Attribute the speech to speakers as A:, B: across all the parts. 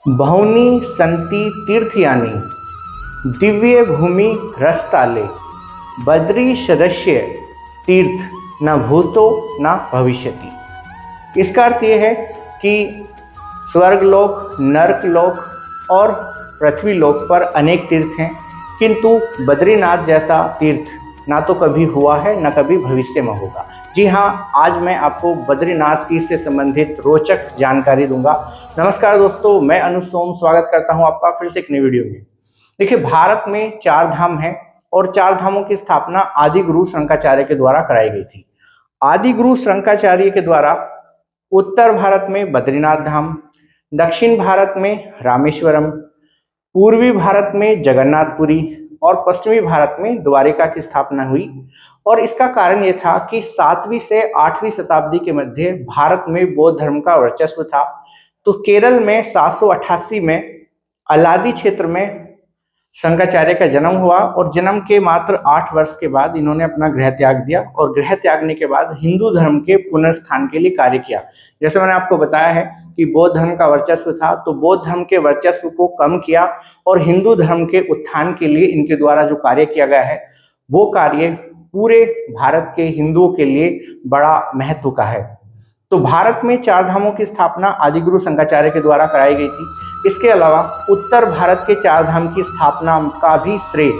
A: बहुनी संति तीर्थयानी दिव्य भूमि रसताले बद्री सदस्य तीर्थ न भूतो न भविष्यति। इसका अर्थ ये है कि स्वर्गलोक, नरकलोक और पृथ्वी लोक पर अनेक तीर्थ हैं, किंतु बद्रीनाथ जैसा तीर्थ ना तो कभी हुआ है न कभी भविष्य में होगा। जी हाँ, आज मैं आपको बद्रीनाथ तीर्थ से संबंधित रोचक जानकारी दूंगा। नमस्कार दोस्तों, मैं अनुज सोम स्वागत करता हूं आपका फिर से एक नई वीडियो में। देखिए, भारत में 4 धाम हैं और 4 धामों की स्थापना आदि गुरु शंकराचार्य के द्वारा कराई गई थी। आदि गुरु शंकराचार्य के द्वारा उत्तर भारत में बद्रीनाथ धाम, दक्षिण भारत में रामेश्वरम, पूर्वी भारत में जगन्नाथपुरी और पश्चिमी भारत में द्वारिका की स्थापना हुई। और इसका कारण यह था कि 7वीं से 8वीं शताब्दी के मध्य भारत में बौद्ध धर्म का वर्चस्व था। तो केरल में 788 में अलादी क्षेत्र में शंकराचार्य का जन्म हुआ और जन्म के मात्र 8 वर्ष के बाद इन्होंने अपना गृह त्याग दिया और गृह त्यागने के बाद हिंदू धर्म के पुनर्स्थान के लिए कार्य किया। जैसे मैंने आपको बताया है कि बौद्ध धर्म का वर्चस्व था, तो बौद्ध धर्म के वर्चस्व को कम किया और हिंदू धर्म के उत्थान के लिए इनके द्वारा जो कार्य किया गया है वो कार्य पूरे भारत के हिंदुओं के लिए बड़ा महत्व का है। तो भारत में 4 धामों की स्थापना आदि गुरु शंकराचार्य के द्वारा कराई गई थी। इसके अलावा उत्तर भारत के 4 धाम की स्थापना का भी श्रेय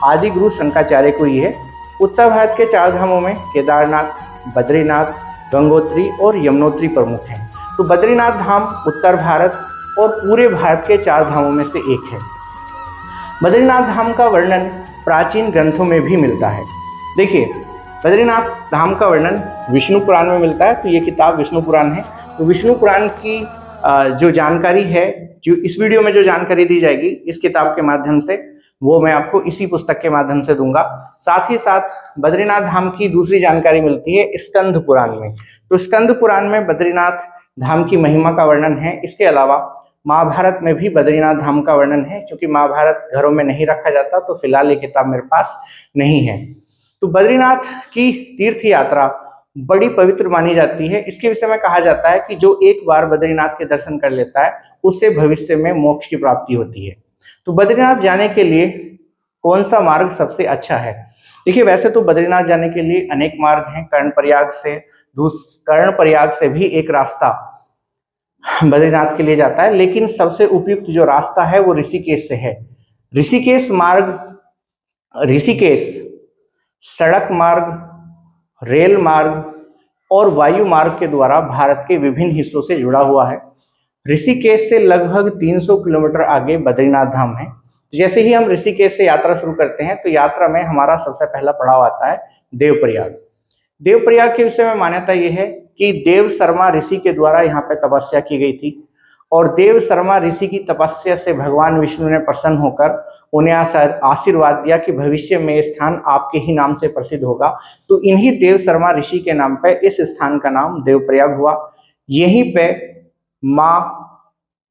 A: आदि गुरु शंकराचार्य को ही है। उत्तर भारत के 4 धामों में केदारनाथ, बद्रीनाथ, गंगोत्री और यमुनोत्री प्रमुख हैं। तो बद्रीनाथ धाम उत्तर भारत और पूरे भारत के 4 धामों में से एक है। बद्रीनाथ धाम का वर्णन प्राचीन ग्रंथों में भी मिलता है। देखिए, बद्रीनाथ धाम का वर्णन विष्णु पुराण में मिलता है। तो ये किताब विष्णु पुराण है। तो विष्णु पुराण की जो जानकारी है, जो इस वीडियो में जो जानकारी दी जाएगी इस किताब के माध्यम से, वो मैं आपको इसी पुस्तक के माध्यम से दूंगा। साथ ही साथ बद्रीनाथ धाम की दूसरी जानकारी मिलती है स्कंद पुराण में। तो स्कंद पुराण में बद्रीनाथ धाम की महिमा का वर्णन है। इसके अलावा महाभारत में भी बद्रीनाथ धाम का वर्णन है। क्योंकि महाभारत घरों में नहीं रखा जाता तो फिलहाल ये किताब मेरे पास नहीं है। तो बद्रीनाथ की तीर्थ यात्रा बड़ी पवित्र मानी जाती है। इसके विषय में कहा जाता है कि जो एक बार बद्रीनाथ के दर्शन कर लेता है उससे भविष्य में मोक्ष की प्राप्ति होती है। तो बद्रीनाथ जाने के लिए कौन सा मार्ग सबसे अच्छा है? देखिए, वैसे तो बद्रीनाथ जाने के लिए अनेक मार्ग हैं। कर्णप्रयाग से भी एक रास्ता बद्रीनाथ के लिए जाता है, लेकिन सबसे उपयुक्त जो रास्ता है वो ऋषिकेश से है। ऋषिकेश सड़क मार्ग, रेल मार्ग और वायु मार्ग के द्वारा भारत के विभिन्न हिस्सों से जुड़ा हुआ है। ऋषिकेश से लगभग 300 किलोमीटर आगे बद्रीनाथ धाम है। जैसे ही हम ऋषिकेश से यात्रा शुरू करते हैं तो यात्रा में हमारा सबसे पहला पड़ाव आता है देवप्रयाग। देवप्रयाग के विषय में मान्यता यह है कि देव शर्मा ऋषि के द्वारा यहाँ पे तपस्या की गई थी और देव शर्मा ऋषि की तपस्या से भगवान विष्णु ने प्रसन्न होकर उन्हें आशीर्वाद दिया कि भविष्य में स्थान आपके ही नाम से प्रसिद्ध होगा। तो इन्हीं देव शर्मा ऋषि के नाम पे इस स्थान का नाम देवप्रयाग हुआ। यहीं पे माँ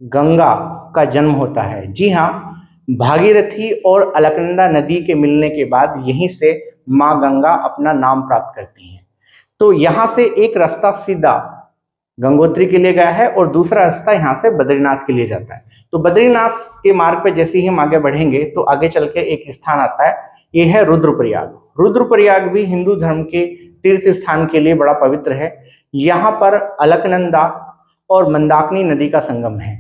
A: गंगा का जन्म होता है। जी हाँ, भागीरथी और अलकनंदा नदी के मिलने के बाद यहीं से माँ गंगा अपना नाम प्राप्त करती हैं। तो यहाँ से एक रास्ता सीधा गंगोत्री के लिए गया है और दूसरा रास्ता यहाँ से बद्रीनाथ के लिए जाता है। तो बद्रीनाथ के मार्ग पे जैसे ही हम आगे बढ़ेंगे तो आगे चल के एक स्थान आता है, ये है रुद्रप्रयाग। रुद्रप्रयाग भी हिंदू धर्म के तीर्थ स्थान के लिए बड़ा पवित्र है। यहाँ पर अलकनंदा और मंदाकिनी नदी का संगम है।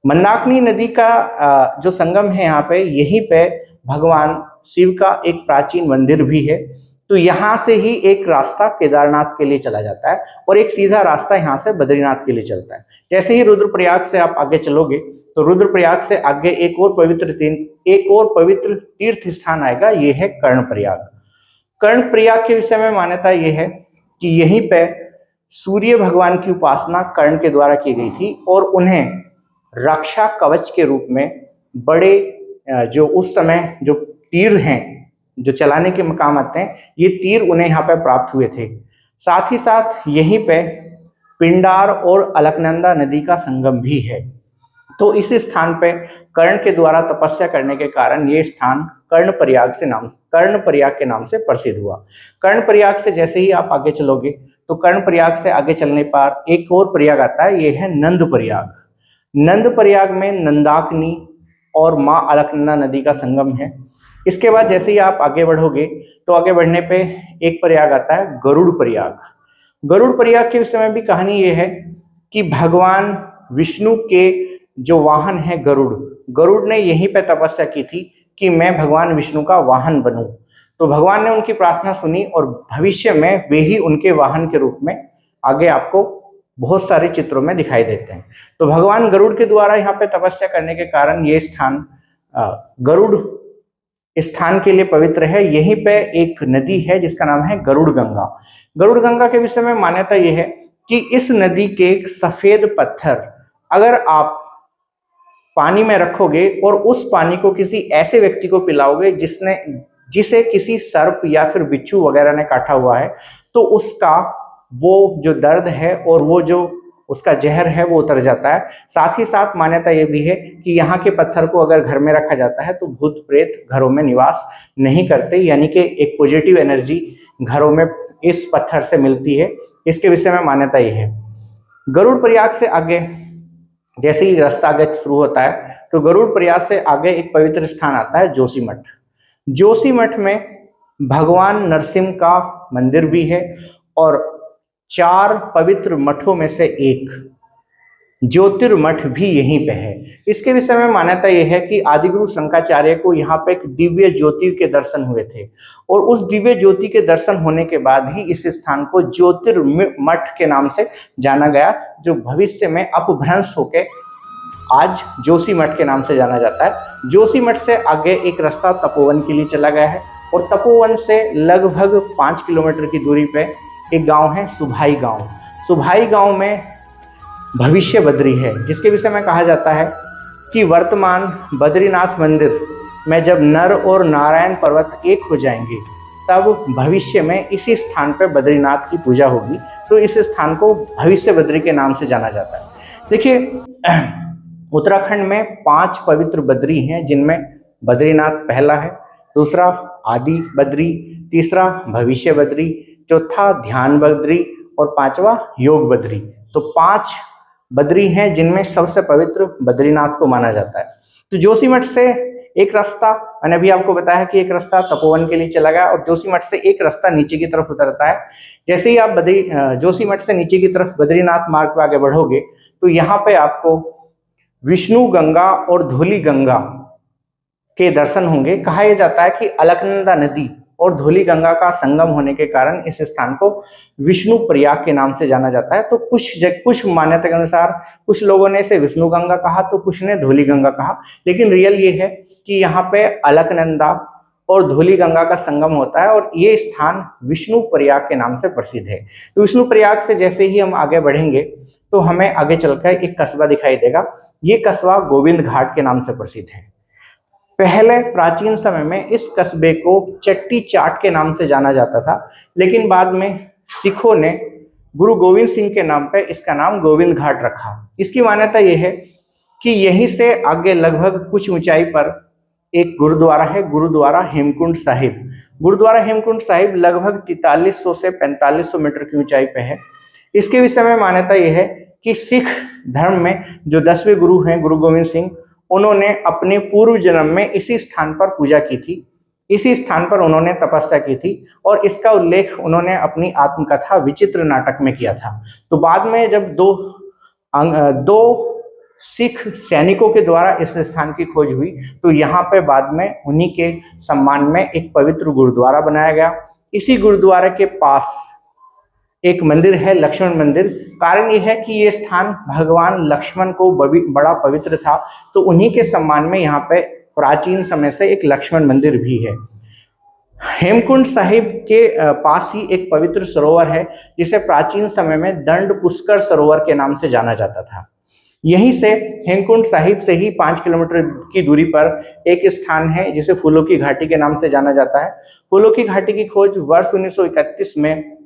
A: मंदाकिनी नदी का जो संगम है यहाँ पे, यहीं पे भगवान शिव का एक प्राचीन मंदिर भी है। तो यहाँ से ही एक रास्ता केदारनाथ के लिए चला जाता है और एक सीधा रास्ता यहाँ से बद्रीनाथ के लिए चलता है। जैसे ही रुद्रप्रयाग से आप आगे चलोगे तो रुद्रप्रयाग से आगे एक और पवित्र तीर्थ स्थान आएगा, ये है कर्णप्रयाग। कर्णप्रयाग के विषय में मान्यता ये है कि यहीं पे सूर्य भगवान की उपासना कर्ण के द्वारा की गई थी और उन्हें रक्षा कवच के रूप में बड़े जो उस समय जो तीर हैं जो चलाने के काम आते हैं, ये तीर उन्हें यहाँ पे प्राप्त हुए थे। साथ ही साथ यहीं पे पिंडार और अलकनंदा नदी का संगम भी है। तो इस स्थान पे कर्ण के द्वारा तपस्या करने के कारण ये स्थान कर्णप्रयाग के नाम से प्रसिद्ध हुआ। कर्णप्रयाग से जैसे ही आप आगे चलोगे तो कर्णप्रयाग से आगे चलने पर एक और प्रयाग आता है, ये है नंदप्रयाग। नंद प्रयाग में नंदाकिनी और माँ अलकनंदा नदी का संगम है। इसके बाद जैसे ही आप आगे बढ़ोगे तो आगे बढ़ने पे एक प्रयाग आता है गरुड़ प्रयाग। गरुड़ प्रयाग के विषय में भी कहानी ये है कि भगवान विष्णु के जो वाहन है गरुड़, गरुड़ ने यहीं पे तपस्या की थी कि मैं भगवान विष्णु का वाहन बनूं। तो भगवान ने उनकी प्रार्थना सुनी और भविष्य में वे ही उनके वाहन के रूप में आगे आपको बहुत सारे चित्रों में दिखाई देते हैं। तो भगवान गरुड़ के द्वारा यहाँ पे तपस्या करने के कारण ये स्थान गरुड़ स्थान के लिए पवित्र है। यहीं पे एक नदी है जिसका नाम है गरुड़ गंगा। गरुड़ गंगा के विषय में मान्यता यह है कि इस नदी के एक सफेद पत्थर अगर आप पानी में रखोगे और उस पानी को किसी ऐसे व्यक्ति को पिलाओगे जिसे किसी सर्प या फिर बिच्छू वगैरह ने काटा हुआ है, तो उसका वो जो दर्द है और वो जो उसका जहर है वो उतर जाता है। साथ ही साथ मान्यता ये भी है कि यहाँ के पत्थर को अगर घर में रखा जाता है तो भूत प्रेत घरों में निवास नहीं करते, यानी कि एक पॉजिटिव एनर्जी घरों में इस पत्थर से मिलती है। इसके विषय में मान्यता ये है। गरुड़ प्रयाग से आगे जैसे ही रास्ता आगे शुरू होता है तो गरुड़ प्रयाग से आगे एक पवित्र स्थान आता है जोशीमठ। जोशीमठ में भगवान नरसिंह का मंदिर भी है और 4 पवित्र मठों में से एक ज्योतिर्मठ भी यहीं पे है। इसके विषय में मान्यता यह है कि आदिगुरु शंकराचार्य को यहाँ पे एक दिव्य ज्योति के दर्शन हुए थे और उस दिव्य ज्योति के दर्शन होने के बाद ही इस स्थान को ज्योतिर्मठ के नाम से जाना गया, जो भविष्य में अपभ्रंश होकर आज जोशीमठ के नाम से जाना जाता है। जोशीमठ से आगे एक रास्ता तपोवन के लिए चला गया है और तपोवन से लगभग 5 किलोमीटर की दूरी पे एक गांव है सुभाई गांव। सुभाई गांव में भविष्य बद्री है, जिसके विषय में कहा जाता है कि वर्तमान बद्रीनाथ मंदिर में जब नर और नारायण पर्वत एक हो जाएंगे तब भविष्य में इसी स्थान पर बद्रीनाथ की पूजा होगी। तो इस स्थान को भविष्य बद्री के नाम से जाना जाता है। देखिए, उत्तराखंड में 5 पवित्र बद्री हैं, जिनमें बद्रीनाथ पहला है, दूसरा आदि बद्री, तीसरा भविष्य बद्री, चौथा ध्यान बद्री और 5वां योग बद्री। तो 5 बद्री हैं जिनमें सबसे पवित्र बद्रीनाथ को माना जाता है। तो जोशीमठ से एक रास्ता, मैंने अभी आपको बताया कि एक रास्ता तपोवन के लिए चला गया और जोशीमठ से एक रास्ता नीचे की तरफ उतरता है। जैसे ही आप जोशीमठ से नीचे की तरफ बद्रीनाथ मार्ग पर आगे बढ़ोगे तो यहाँ पे आपको विष्णु गंगा और धौली गंगा के दर्शन होंगे। कहा यह जाता है कि अलकनंदा नदी और धौली गंगा का संगम होने के कारण इस स्थान को विष्णु प्रयाग के नाम से जाना जाता है। तो कुछ मान्यता के अनुसार कुछ लोगों ने इसे विष्णु गंगा कहा तो कुछ ने धौली गंगा कहा, लेकिन रियल ये है कि यहाँ पे अलकनंदा और धौली गंगा का संगम होता है और ये स्थान विष्णु प्रयाग के नाम से प्रसिद्ध है। तो विष्णु प्रयाग से जैसे ही हम आगे बढ़ेंगे तो हमें आगे चलकर एक कस्बा दिखाई देगा। ये कस्बा गोविंद घाट के नाम से प्रसिद्ध है। पहले प्राचीन समय में इस कस्बे को चट्टी चाट के नाम से जाना जाता था, लेकिन बाद में सिखों ने गुरु गोविंद सिंह के नाम पे इसका नाम गोविंद घाट रखा। इसकी मान्यता यह है कि यहीं से आगे लगभग कुछ ऊंचाई पर एक गुरुद्वारा है, गुरुद्वारा हेमकुंड साहिब। गुरुद्वारा हेमकुंड साहिब लगभग 4300 से 4500 मीटर की ऊंचाई पे है। इसके विषय में मान्यता यह है कि सिख धर्म में जो 10वें गुरु हैं गुरु गोविंद सिंह, उन्होंने अपने पूर्व जन्म में इसी स्थान पर पूजा की थी, इसी स्थान पर उन्होंने तपस्या की थी और इसका उल्लेख उन्होंने अपनी आत्मकथा विचित्र नाटक में किया था। तो बाद में जब दो सिख सैनिकों के द्वारा इस स्थान की खोज हुई तो यहाँ पे बाद में उन्हीं के सम्मान में एक पवित्र गुरुद्वारा बनाया गया। इसी गुरुद्वारे के पास एक मंदिर है, लक्ष्मण मंदिर। कारण यह है कि ये स्थान भगवान लक्ष्मण को बड़ा पवित्र था, तो उन्हीं के सम्मान में यहाँ पे प्राचीन समय से एक लक्ष्मण मंदिर भी है। हेमकुंड साहिब के पास ही एक पवित्र सरोवर है जिसे प्राचीन समय में दंड पुष्कर सरोवर के नाम से जाना जाता था। यहीं से हेमकुंड साहिब से ही 5 किलोमीटर की दूरी पर एक स्थान है जिसे फूलों की घाटी के नाम से जाना जाता है। फूलों की घाटी की खोज वर्ष 1931 में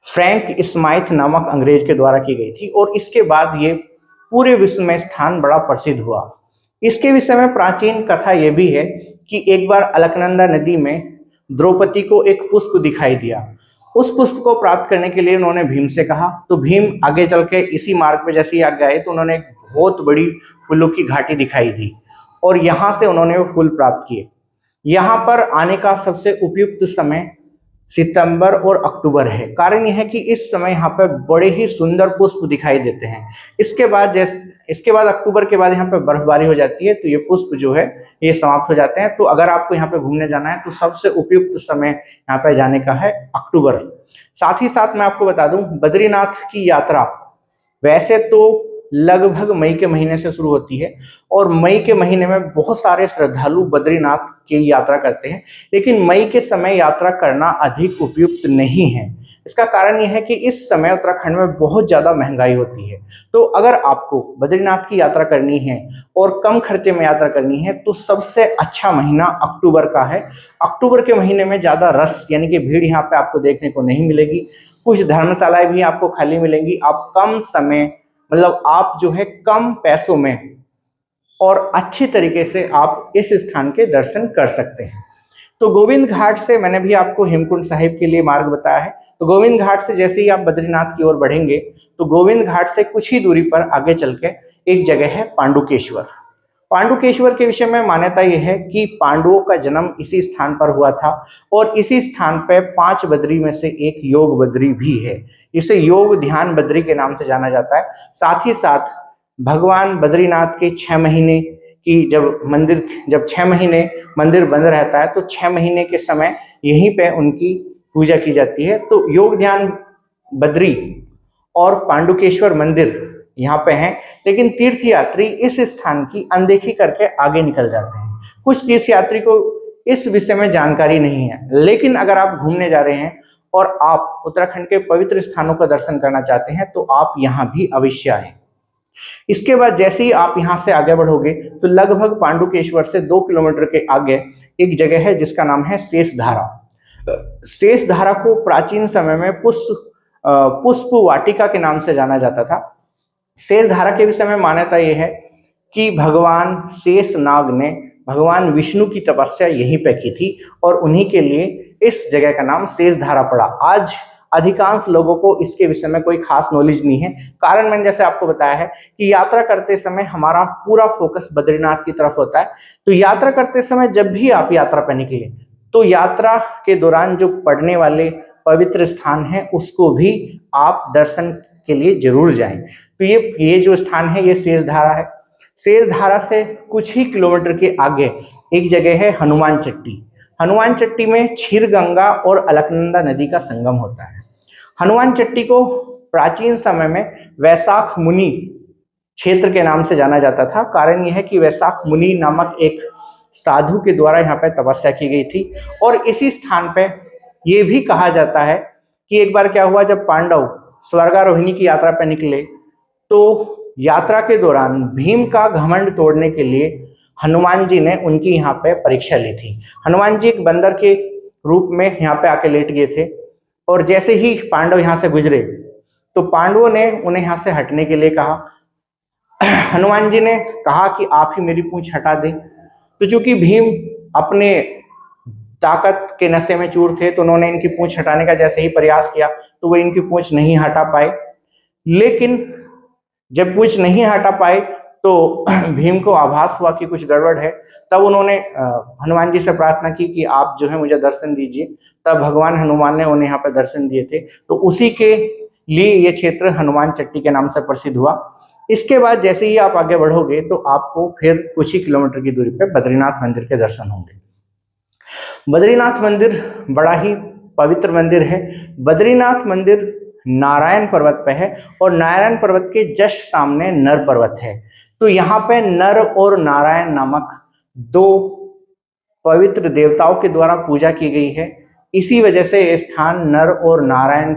A: फ्रैंक स्माइथ नामक अंग्रेज के द्वारा की गई थी और इसके बाद ये पूरे विश्व में स्थान बड़ा प्रसिद्ध हुआ। इसके विषय में प्राचीन कथा यह भी है कि एक बार अलकनंदा नदी में द्रौपदी को एक पुष्प दिखाई दिया उस पुष्प को प्राप्त करने के लिए उन्होंने भीम से कहा। तो भीम आगे चल के इसी मार्ग पे जैसे ही आगे आए तो उन्होंने एक बहुत बड़ी फूलों की घाटी दिखाई दी और यहाँ से उन्होंने वो फूल प्राप्त किए। यहाँ पर आने का सबसे उपयुक्त समय सितंबर और अक्टूबर है। कारण यह है कि इस समय यहाँ पे बड़े ही सुंदर पुष्प दिखाई देते हैं। इसके बाद अक्टूबर के बाद यहाँ पे बर्फबारी हो जाती है, तो ये पुष्प जो है ये समाप्त हो जाते हैं। तो अगर आपको यहाँ पे घूमने जाना है तो सबसे उपयुक्त समय यहाँ पे जाने का है अक्टूबर। साथ ही साथ मैं आपको बता दूं, बद्रीनाथ की यात्रा वैसे तो लगभग मई के महीने से शुरू होती है और मई के महीने में बहुत सारे श्रद्धालु बद्रीनाथ की यात्रा करते हैं, लेकिन मई के समय यात्रा करना अधिक उपयुक्त नहीं है। इसका कारण यह है कि इस समय उत्तराखंड में बहुत ज़्यादा महंगाई होती है। तो अगर आपको बद्रीनाथ की यात्रा करनी है और कम खर्चे में यात्रा करनी है तो सबसे अच्छा महीना अक्टूबर का है। अक्टूबर के महीने में ज़्यादा रश यानी कि भीड़ यहाँ पे आपको देखने को नहीं मिलेगी। कुछ धर्मशालाएं भी आपको खाली मिलेंगी। आप कम समय मतलब आप जो है कम पैसों में और अच्छी तरीके से आप इस स्थान के दर्शन कर सकते हैं। तो गोविंद घाट से मैंने भी आपको हेमकुंड साहिब के लिए मार्ग बताया है। तो गोविंद घाट से जैसे ही आप बद्रीनाथ की ओर बढ़ेंगे तो गोविंद घाट से कुछ ही दूरी पर आगे चल के एक जगह है पांडुकेश्वर। पांडुकेश्वर के विषय में मान्यता यह है कि पांडवों का जन्म इसी स्थान पर हुआ था और इसी स्थान पर 5 बद्री में से एक योग बद्री भी है। इसे योग ध्यान बद्री के नाम से जाना जाता है। साथ ही साथ भगवान बद्रीनाथ के 6 महीने की जब 6 महीने मंदिर बंद रहता है तो 6 महीने के समय यहीं पे उनकी पूजा की जाती है। तो योग ध्यान बद्री और पांडुकेश्वर मंदिर यहाँ पे हैं, लेकिन तीर्थयात्री इस स्थान की अनदेखी करके आगे निकल जाते हैं। कुछ तीर्थयात्री को इस विषय में जानकारी नहीं है, लेकिन अगर आप घूमने जा रहे हैं और आप उत्तराखंड के पवित्र स्थानों का दर्शन करना चाहते हैं तो आप यहाँ भी अवश्य आएं। इसके बाद जैसे ही आप यहाँ से आगे बढ़ोगे तो लगभग पांडुकेश्वर से 2 किलोमीटर के आगे एक जगह है जिसका नाम है शेषधारा। शेषधारा को प्राचीन समय में पुष्प वाटिका के नाम से जाना जाता था। शेषधारा के विषय में मान्यता यह है कि भगवान शेषनाग ने भगवान विष्णु की तपस्या यहीं पे की थी और उन्हीं के लिए इस जगह का नाम शेषधारा पड़ा। आज अधिकांश लोगों को इसके विषय में कोई खास नॉलेज नहीं है। कारण मैंने जैसे आपको बताया है कि यात्रा करते समय हमारा पूरा फोकस बद्रीनाथ की तरफ होता है। तो यात्रा करते समय जब भी आप यात्रा पर निकले तो यात्रा के दौरान जो पड़ने वाले पवित्र स्थान है उसको भी आप दर्शन के लिए जरूर जाएं। तो ये जो स्थान है ये शेषधारा है। शेषधारा से कुछ ही किलोमीटर के आगे एक जगह है हनुमान चट्टी। हनुमान चट्टी में क्षीर गंगा और अलकनंदा नदी का संगम होता है। हनुमान चट्टी को प्राचीन समय में वैशाख मुनि क्षेत्र के नाम से जाना जाता था। कारण यह है कि वैशाख मुनि नामक एक साधु के द्वारा यहाँ पे तपस्या की गई थी और इसी स्थान पे ये भी कहा जाता है कि एक बार क्या हुआ, जब पांडव स्वर्गारोहिणी की यात्रा पर निकले तो यात्रा के दौरान भीम का घमंड तोड़ने के लिए हनुमान जी ने उनकी यहाँ पे परीक्षा ली थी। हनुमान जी एक बंदर के रूप में यहाँ पे आके लेट गए थे और जैसे ही पांडव यहाँ से गुजरे तो पांडवों ने उन्हें यहाँ से हटने के लिए कहा। हनुमान जी ने कहा कि आप ही मेरी पूंछ हटा दें। तो चूंकि भीम अपने ताकत के नशे में चूर थे तो उन्होंने इनकी पूंछ हटाने का जैसे ही प्रयास किया तो वो इनकी पूंछ नहीं हटा पाए। लेकिन जब पूंछ नहीं हटा पाए तो भीम को आभास हुआ कि कुछ गड़बड़ है। तब उन्होंने हनुमान जी से प्रार्थना की कि आप जो है मुझे दर्शन दीजिए। तब भगवान हनुमान ने उन्हें यहाँ पर दर्शन दिए थे। तो उसी के लिए ये क्षेत्र हनुमान चट्टी के नाम से प्रसिद्ध हुआ। इसके बाद जैसे ही आप आगे बढ़ोगे तो आपको फिर कुछ ही किलोमीटर की दूरी पर बद्रीनाथ मंदिर के दर्शन होंगे। बद्रीनाथ मंदिर बड़ा ही पवित्र मंदिर है। बद्रीनाथ मंदिर नारायण पर्वत पे है और नारायण पर्वत के जस्ट सामने नर पर्वत है। तो यहाँ पे नर और नारायण नामक 2 पवित्र देवताओं के द्वारा पूजा की गई है। इसी वजह से यह स्थान नर और नारायण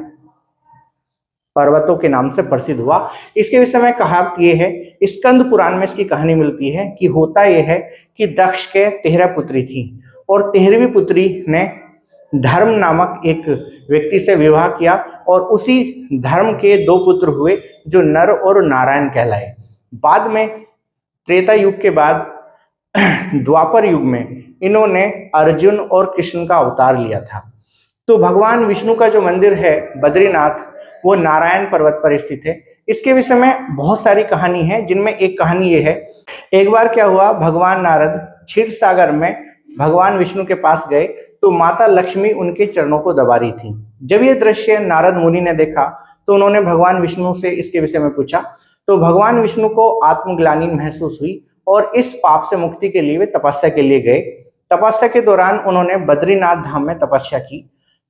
A: पर्वतों के नाम से प्रसिद्ध हुआ। इसके विषय में कहावत ये है, स्कंद पुराण में इसकी कहानी मिलती है कि होता यह है कि दक्ष के 13 पुत्री थी और 13वीं पुत्री ने धर्म नामक एक व्यक्ति से विवाह किया और उसी धर्म के 2 पुत्र हुए जो नर और नारायण कहलाए। बाद में त्रेता युग के बाद द्वापर युग में इन्होंने अर्जुन और कृष्ण का अवतार लिया था। तो भगवान विष्णु का जो मंदिर है बद्रीनाथ, वो नारायण पर्वत पर स्थित है। इसके विषय में बहुत सारी कहानी है, जिनमें एक कहानी ये है, एक बार क्या हुआ, भगवान नारद क्षीर सागर में भगवान विष्णु के पास गए तो माता लक्ष्मी उनके चरणों को दबा रही थी। जब ये दृश्य नारद मुनि ने देखा तो उन्होंने भगवान विष्णु से इसके विषय में पूछा। तो भगवान विष्णु को आत्मग्लानि महसूस हुई और इस पाप से मुक्ति के लिए वे तपस्या के लिए गए। तपस्या के दौरान उन्होंने बद्रीनाथ धाम में तपस्या की।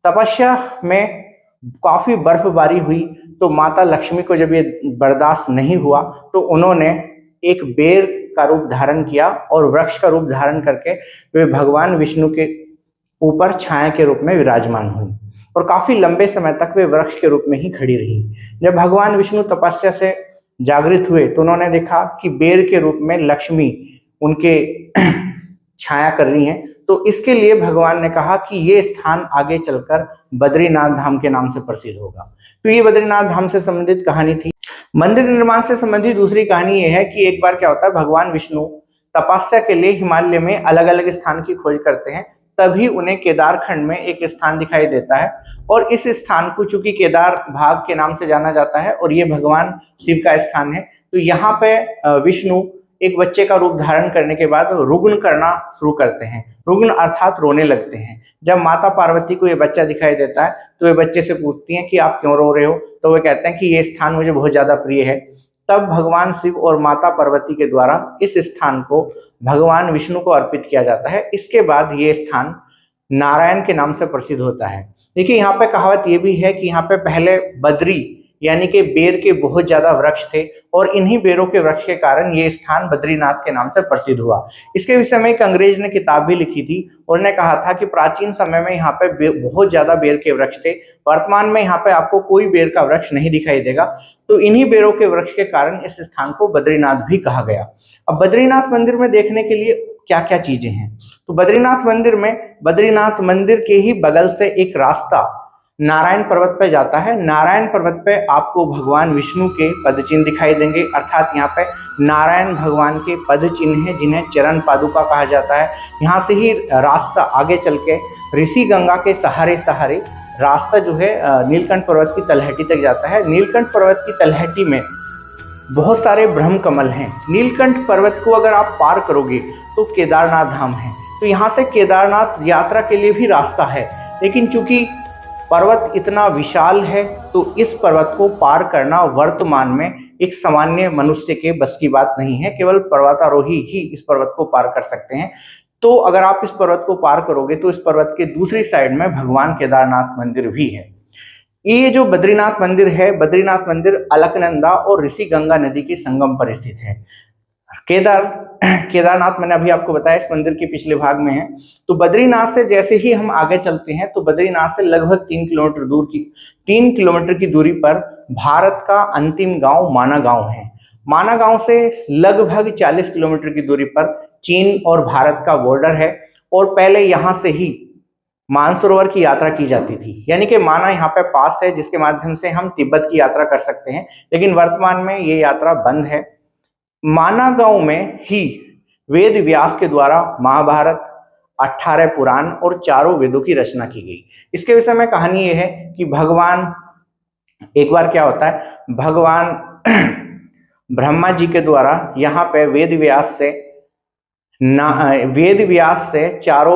A: तपस्या में काफी बर्फबारी हुई, तो माता लक्ष्मी को जब ये बर्दाश्त नहीं हुआ तो उन्होंने एक बेर का रूप धारण किया और वृक्ष का रूप धारण करके वे भगवान विष्णु के ऊपर छाया के रूप में विराजमान हुई और काफी लंबे समय तक वे वृक्ष के रूप में ही खड़ी रही। जब भगवान विष्णु तपस्या से जागृत हुए तो उन्होंने देखा कि बेर के रूप में लक्ष्मी उनके छाया कर रही हैं। तो इसके लिए भगवान ने कहा कि ये स्थान आगे चलकर बद्रीनाथ धाम के नाम से प्रसिद्ध होगा। तो ये बद्रीनाथ धाम से संबंधित कहानी थी। मंदिर निर्माण से संबंधित दूसरी कहानी ये है कि एक बार क्या होता है, भगवान विष्णु तपस्या के लिए हिमालय में अलग अलग स्थान की खोज करते हैं। तभी उन्हें केदारखंड में एक स्थान दिखाई देता है और इस स्थान को चूंकि केदार भाग के नाम से जाना जाता है और ये भगवान शिव का स्थान है, तो यहाँ पे विष्णु एक बच्चे का रूप धारण करने के बाद रुग्ण करना शुरू करते हैं। रुग्ण अर्थात रोने लगते हैं। जब माता पार्वती को ये बच्चा दिखाई देता है तो वे बच्चे से पूछती हैं कि आप क्यों रो रहे हो, तो वे कहते हैं कि ये स्थान मुझे बहुत ज्यादा प्रिय है। तब भगवान शिव और माता पार्वती के द्वारा इस स्थान को भगवान विष्णु को अर्पित किया जाता है। इसके बाद ये स्थान नारायण के नाम से प्रसिद्ध होता है। देखिए यहाँ पे कहावत ये भी है कि यहाँ पे पहले बद्री यानी कि बेर के बहुत ज्यादा वृक्ष थे और इन्हीं बेरों के वृक्ष के कारण ये स्थान बद्रीनाथ के नाम से प्रसिद्ध हुआ। इसके विषय में एक अंग्रेज ने किताब भी लिखी थी और ने कहा था कि प्राचीन समय में यहाँ पे बहुत ज्यादा बेर के वृक्ष थे, वर्तमान में यहाँ पे आपको कोई बेर का वृक्ष नहीं दिखाई देगा। तो इन्हीं बेरों के वृक्ष के कारण इस स्थान को बद्रीनाथ भी कहा गया। अब बद्रीनाथ मंदिर में देखने के लिए क्या क्या चीजें हैं, तो बद्रीनाथ मंदिर में बद्रीनाथ मंदिर के ही बगल से एक रास्ता नारायण पर्वत पे जाता है। नारायण पर्वत पे आपको भगवान विष्णु के पद चिन्ह दिखाई देंगे, अर्थात यहाँ पे नारायण भगवान के पद चिन्ह हैं जिन्हें चरण पादुका कहा जाता है। यहाँ से ही रास्ता आगे चल के ऋषि गंगा के सहारे सहारे रास्ता जो है नीलकंठ पर्वत की तलहटी तक जाता है। नीलकंठ पर्वत की तलहटी में बहुत सारे ब्रह्म कमल हैं। नीलकंठ पर्वत को अगर आप पार करोगे तो केदारनाथ धाम है। तो यहाँ से केदारनाथ यात्रा के लिए भी रास्ता है, लेकिन चूंकि पर्वत इतना विशाल है तो इस पर्वत को पार करना वर्तमान में एक सामान्य मनुष्य के बस की बात नहीं है। केवल पर्वतारोही ही इस पर्वत को पार कर सकते हैं। तो अगर आप इस पर्वत को पार करोगे तो इस पर्वत के दूसरी साइड में भगवान केदारनाथ मंदिर भी है। ये जो बद्रीनाथ मंदिर है, बद्रीनाथ मंदिर अलकनंदा और ऋषि गंगा नदी के संगम पर स्थित है। केदारनाथ मैंने अभी आपको बताया इस मंदिर के पिछले भाग में है। तो बद्रीनाथ से जैसे ही हम आगे चलते हैं तो बद्रीनाथ से लगभग 3 किलोमीटर की दूरी पर भारत का अंतिम गांव माना गांव है। माना गांव से लगभग 40 किलोमीटर की दूरी पर चीन और भारत का बॉर्डर है और पहले यहाँ से ही मानसरोवर की यात्रा की जाती थी, यानी कि माना यहाँ पे पास है जिसके माध्यम से हम तिब्बत की यात्रा कर सकते हैं, लेकिन वर्तमान में ये यात्रा बंद है। माना गांव में ही वेद व्यास के द्वारा महाभारत, 18 पुराण और 4 वेदों की रचना की गई। इसके विषय में कहानी यह है कि भगवान एक बार क्या होता है, भगवान ब्रह्मा जी के द्वारा यहाँ पे वेद व्यास से 4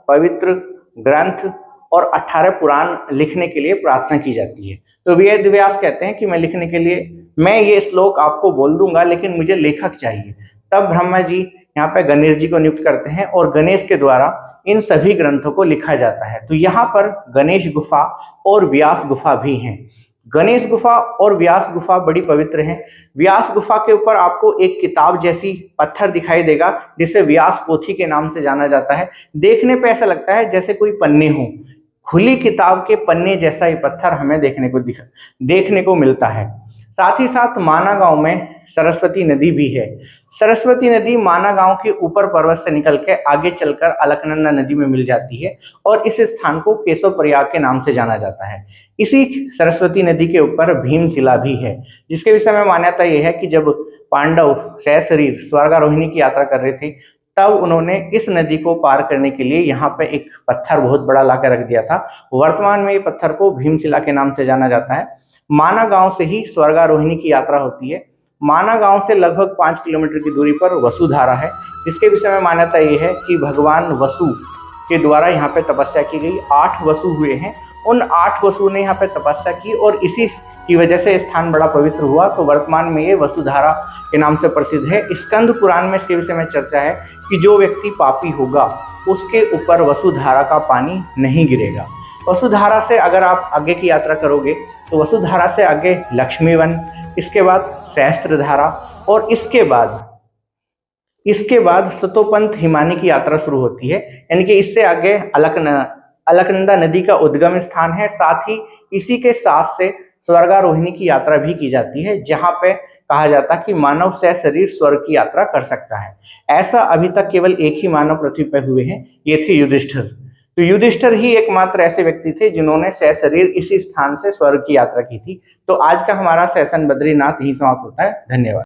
A: पवित्र ग्रंथ और 18 पुराण लिखने के लिए प्रार्थना की जाती है। तो वेद व्यास कहते हैं कि मैं लिखने के लिए मैं ये श्लोक आपको बोल दूंगा, लेकिन मुझे लेखक चाहिए। तब ब्रह्मा जी यहाँ पे गणेश जी को नियुक्त करते हैं और गणेश के द्वारा इन सभी ग्रंथों को लिखा जाता है। तो यहाँ पर गणेश गुफा और व्यास गुफा भी हैं। गणेश गुफा और व्यास गुफा बड़ी पवित्र हैं। व्यास गुफा के ऊपर आपको एक किताब जैसी पत्थर दिखाई देगा जिसे व्यास पोथी के नाम से जाना जाता है। देखने पे ऐसा लगता है जैसे कोई पन्ने हो, खुली किताब के पन्ने जैसा ही पत्थर हमें देखने को मिलता है। साथ ही साथ माना गांव में सरस्वती नदी भी है। सरस्वती नदी माना गांव के ऊपर पर्वत से निकल के आगे चलकर अलकनंदा नदी में मिल जाती है और इस स्थान को केशव प्रयाग के नाम से जाना जाता है। इसी सरस्वती नदी के ऊपर भीमशिला भी है, जिसके विषय में मान्यता यह है कि जब पांडव सशरीर स्वर्गारोहिणी की यात्रा कर रहे थे तब उन्होंने इस नदी को पार करने के लिए यहाँ पे एक पत्थर बहुत बड़ा ला कर रख दिया था। वर्तमान में ये पत्थर को भीमशिला के नाम से जाना जाता है। माना गांव से ही स्वर्गारोहिणी की यात्रा होती है। माना गांव से लगभग 5 किलोमीटर की दूरी पर वसुधारा है, जिसके विषय में मान्यता ये है कि भगवान वसु के द्वारा यहाँ पे तपस्या की गई। 8 वसु हुए हैं, उन 8 वसु ने यहाँ पे तपस्या की और इसी की वजह से स्थान बड़ा पवित्र हुआ। तो वर्तमान में ये वसुधारा के नाम से प्रसिद्ध है। स्कंद पुराण में इसके विषय में चर्चा है कि जो व्यक्ति पापी होगा उसके ऊपर वसुधारा का पानी नहीं गिरेगा। वसुधारा से अगर आप आगे की यात्रा करोगे तो वसुधारा से आगे लक्ष्मीवन, इसके बाद सहस्त्रधारा और इसके बाद सतोपंथ हिमानी की यात्रा शुरू होती है। यानी कि इससे आगे अलकनंदा नदी का उद्गम स्थान है। साथ ही इसी के साथ से स्वर्गारोहिणी की यात्रा भी की जाती है, जहां पे कहा जाता है कि मानव से शरीर स्वर्ग की यात्रा कर सकता है। ऐसा अभी तक केवल एक ही मानव पृथ्वी पर हुए हैं, ये थे युधिष्ठिर। तो युधिष्ठिर ही एकमात्र ऐसे व्यक्ति थे जिन्होंने सशरीर इसी स्थान से स्वर्ग की यात्रा की थी। तो आज का हमारा सेशन बद्रीनाथ यही समाप्त होता है। धन्यवाद।